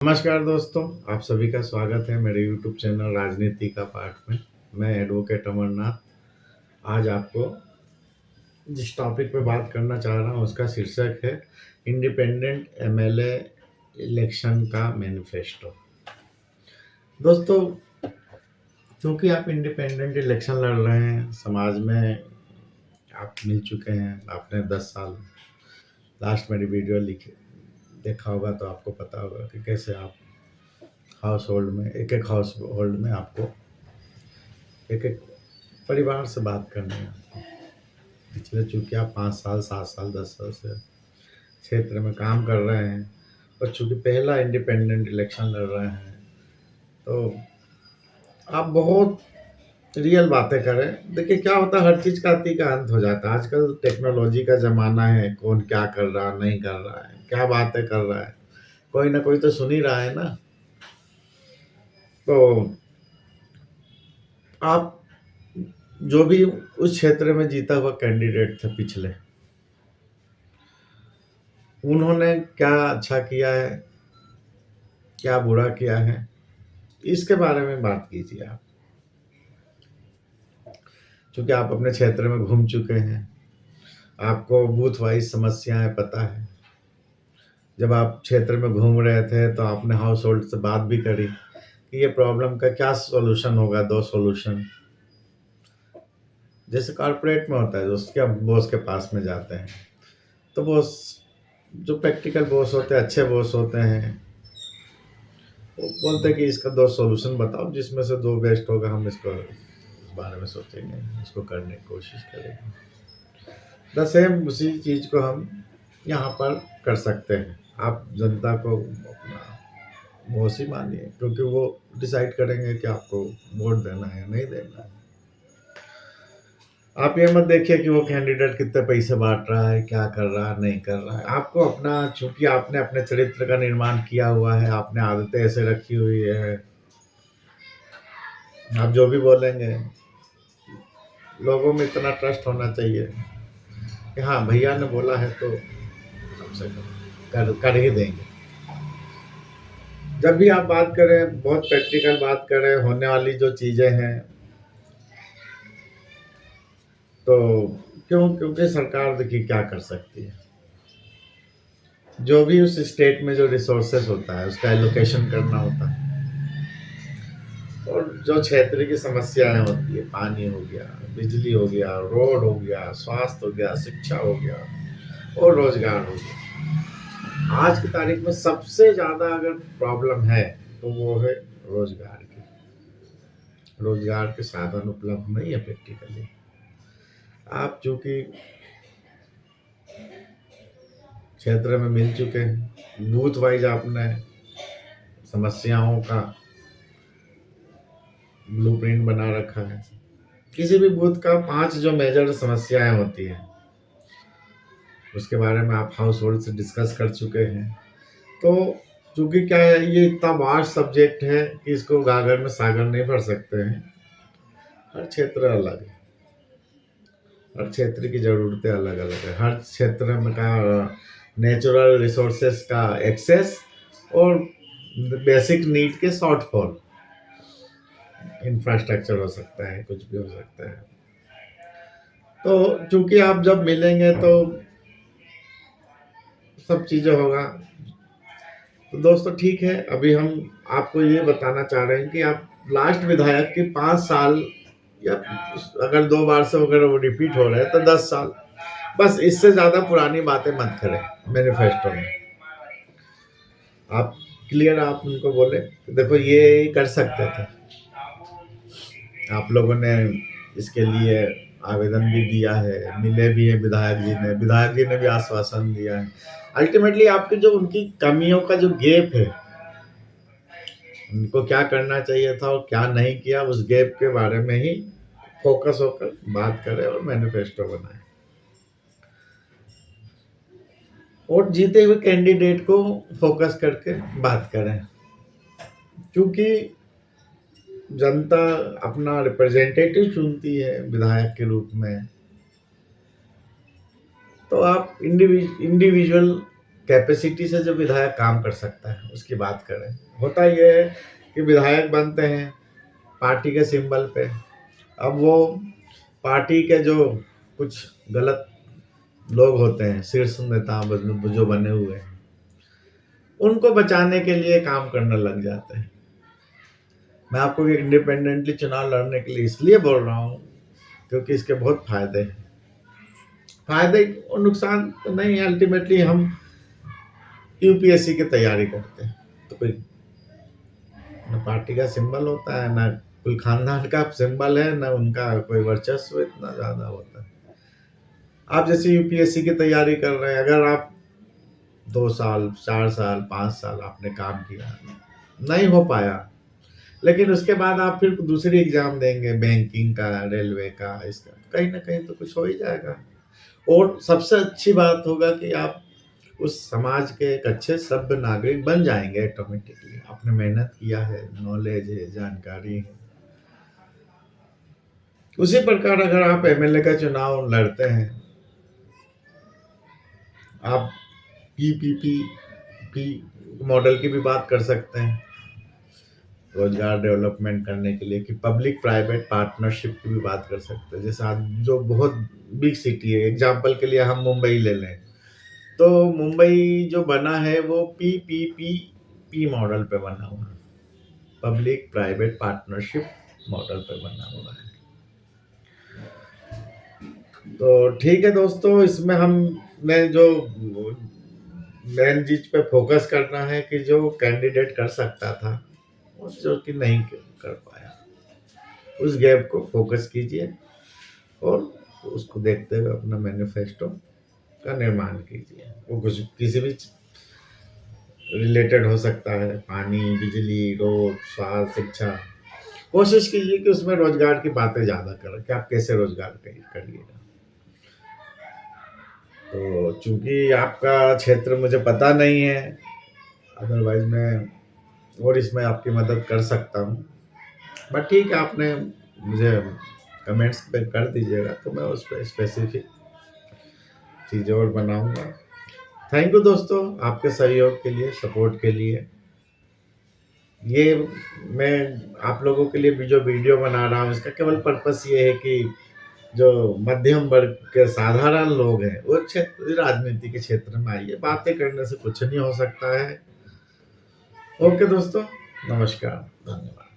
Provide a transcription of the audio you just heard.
नमस्कार दोस्तों, आप सभी का स्वागत है मेरे यूट्यूब चैनल राजनीति का पाठ में। मैं एडवोकेट अमरनाथ आज आपको जिस टॉपिक पे बात करना चाह रहा हूँ उसका शीर्षक है इंडिपेंडेंट एमएलए इलेक्शन का मैनिफेस्टो। दोस्तों, क्योंकि आप इंडिपेंडेंट इलेक्शन लड़ रहे हैं, समाज में आप मिल चुके हैं, आपने 10 साल लास्ट मेरी वीडियो लिखी देखा होगा तो आपको पता होगा कि कैसे आप हाउस होल्ड में एक हाउस होल्ड में आपको एक परिवार से बात करनी है। पिछले चूँकि आप 5 साल, 7 साल, 10 साल से क्षेत्र में काम कर रहे हैं और चूँकि पहला इंडिपेंडेंट इलेक्शन लड़ रहे हैं, तो आप बहुत रियल बातें करें। देखिए क्या होता है, हर चीज़ का अति का अंत हो जाता है। आजकल टेक्नोलॉजी का ज़माना है, कौन क्या कर रहा है, नहीं कर रहा है, क्या बातें कर रहा है, कोई ना कोई तो सुन ही रहा है ना। तो आप जो भी उस क्षेत्र में जीता हुआ कैंडिडेट थे पिछले, उन्होंने क्या अच्छा किया है, क्या बुरा किया है, इसके बारे में बात कीजिए आप। क्योंकि आप अपने क्षेत्र में घूम चुके हैं, आपको बूथ वाइज समस्याएं पता है। जब आप क्षेत्र में घूम रहे थे तो आपने हाउस होल्ड से बात भी करी कि ये प्रॉब्लम का क्या सॉल्यूशन होगा, 2 सॉल्यूशन। जैसे कॉर्पोरेट में होता है, उसके आप बॉस के पास में जाते हैं तो बॉस, जो प्रैक्टिकल बॉस होते हैं, अच्छे बॉस होते हैं, वो बोलते हैं कि इसका 2 सॉल्यूशन बताओ, जिसमें से 2 बेस्ट होगा, हम इसको इस बारे में सोचेंगे, इसको करने की कोशिश करेंगे। द सेम उसी चीज़ को हम यहाँ पर कर सकते हैं। आप जनता को अपना बॉस ही मानिए, क्योंकि वो डिसाइड करेंगे कि आपको वोट देना है या नहीं देना है। आप ये मत देखिए कि वो कैंडिडेट कितने पैसे बांट रहा है, क्या कर रहा है, नहीं कर रहा है। आपको अपना, चूंकि आपने अपने चरित्र का निर्माण किया हुआ है, आपने आदतें ऐसे रखी हुई है, आप जो भी बोलेंगे, लोगों में इतना ट्रस्ट होना चाहिए कि हाँ भैया ने बोला है तो कम से कम कर ही देंगे। जब भी आप बात करें, बहुत प्रैक्टिकल बात करें, होने वाली जो चीज़ें हैं, तो क्योंकि सरकार देखिए क्या कर सकती है। जो भी उस स्टेट में जो रिसोर्सेस होता है उसका एलोकेशन करना होता है, और जो क्षेत्र की समस्याएं होती है, पानी हो गया, बिजली हो गया, रोड हो गया, स्वास्थ्य हो गया, शिक्षा हो गया और रोजगार हो गया। आज की तारीख में सबसे ज़्यादा अगर प्रॉब्लम है तो वो है रोजगार की। रोजगार के साधन उपलब्ध नहीं है प्रैक्टिकली। आप चूंकि क्षेत्र में मिल चुके हैं, बूथ वाइज आपने समस्याओं का ब्लूप्रिंट बना रखा है। किसी भी बूथ का 5 जो मेजर समस्याएं होती हैं उसके बारे में आप हाउस होल्ड से डिस्कस कर चुके हैं। तो चूंकि क्या है, ये इतना वास्ट सब्जेक्ट है कि इसको गागर में सागर नहीं भर सकते हैं। हर क्षेत्र अलग है, हर क्षेत्र की ज़रूरतें अलग अलग है। हर क्षेत्र में का नेचुरल रिसोर्सेस का एक्सेस और बेसिक नीड के शॉर्टफॉल, इंफ्रास्ट्रक्चर हो सकता है, कुछ भी हो सकता है। तो चूंकि आप जब मिलेंगे तो सब चीज़ें होगा। तो दोस्तों ठीक है, अभी हम आपको ये बताना चाह रहे हैं कि आप लास्ट विधायक के 5 साल या अगर 2 बार से अगर वो रिपीट हो रहे हैं तो 10 साल, बस इससे ज़्यादा पुरानी बातें मत करें। मैनिफेस्टो में आप क्लियर आप उनको बोले देखो ये कर सकते थे, आप लोगों ने इसके लिए आवेदन भी दिया है, मिले भी हैं, विधायक जी ने भी आश्वासन दिया है। अल्टीमेटली आपकी जो उनकी कमियों का जो गैप है, उनको क्या करना चाहिए था और क्या नहीं किया, उस गैप के बारे में ही फोकस होकर बात करें और मैनिफेस्टो बनाएं और जीते हुए कैंडिडेट को फोकस करके बात करें। क्योंकि जनता अपना रिप्रेजेंटेटिव चुनती है विधायक के रूप में, तो आप इंडिविजुअल कैपेसिटी से जो विधायक काम कर सकता है उसकी बात करें। होता ये है कि विधायक बनते हैं पार्टी के सिंबल पे। अब वो पार्टी के जो कुछ गलत लोग होते हैं, शीर्ष नेता जो बने हुए हैं, उनको बचाने के लिए काम करने लग जाते हैं। मैं आपको इंडिपेंडेंटली चुनाव लड़ने के लिए इसलिए बोल रहा हूँ क्योंकि इसके बहुत फायदे हैं। फायदे और नुकसान तो नहीं है। अल्टीमेटली हम यूपीएससी की तैयारी करते हैं तो कोई न पार्टी का सिंबल होता है, न कोई खानदान का सिंबल है, न उनका कोई वर्चस्व इतना ज्यादा होता है। आप जैसे यूपीएससी की तैयारी कर रहे हैं, अगर आप 2 साल 4 साल 5 साल आपने काम किया, नहीं हो पाया, लेकिन उसके बाद आप फिर दूसरी एग्जाम देंगे, बैंकिंग का, रेलवे का, इसका कहीं ना कहीं तो कुछ हो ही जाएगा। और सबसे अच्छी बात होगा कि आप उस समाज के एक अच्छे सभ्य नागरिक बन जाएंगे ऑटोमेटिकली। आपने मेहनत किया है, नॉलेज है, जानकारी है। उसी प्रकार अगर आप एमएलए का चुनाव लड़ते हैं, आप पीपीपी मॉडल की भी बात कर सकते हैं रोजगार डेवलपमेंट करने के लिए, कि पब्लिक प्राइवेट पार्टनरशिप की भी बात कर सकते हैं। जैसे आज जो बहुत बिग सिटी है, एग्जांपल के लिए हम मुंबई ले लें, तो मुंबई जो बना है वो पीपीपी मॉडल पे बना हुआ है, पब्लिक प्राइवेट पार्टनरशिप मॉडल पे बना हुआ है। तो ठीक है दोस्तों, इसमें हमने जो मेन चीज पे फोकस करना है कि जो कैंडिडेट कर सकता था वो जो कि नहीं कर पाया, उस गैप को फोकस कीजिए और उसको देखते हुए अपना मैनिफेस्टो का निर्माण कीजिए। वो कुछ किसी भी रिलेटेड हो सकता है, पानी, बिजली, रोड, स्वास्थ्य, शिक्षा। कोशिश कीजिए कि उसमें रोजगार की बातें ज़्यादा करें कि आप कैसे रोजगार करिएगा। तो चूंकि आपका क्षेत्र मुझे पता नहीं है, अदरवाइज मैं और इसमें आपकी मदद कर सकता हूँ, बट ठीक है, आपने मुझे कमेंट्स पे कर दीजिएगा तो मैं उस पर स्पेसिफिक चीज़ें और बनाऊंगा। थैंक यू दोस्तों, आपके सहयोग के लिए, सपोर्ट के लिए। ये मैं आप लोगों के लिए भी जो वीडियो बना रहा हूँ, इसका केवल पर्पस ये है कि जो मध्यम वर्ग के साधारण लोग हैं वो क्षेत्र राजनीति के क्षेत्र में आइए। बातें करने से कुछ नहीं हो सकता है। ओके दोस्तों, नमस्कार, धन्यवाद।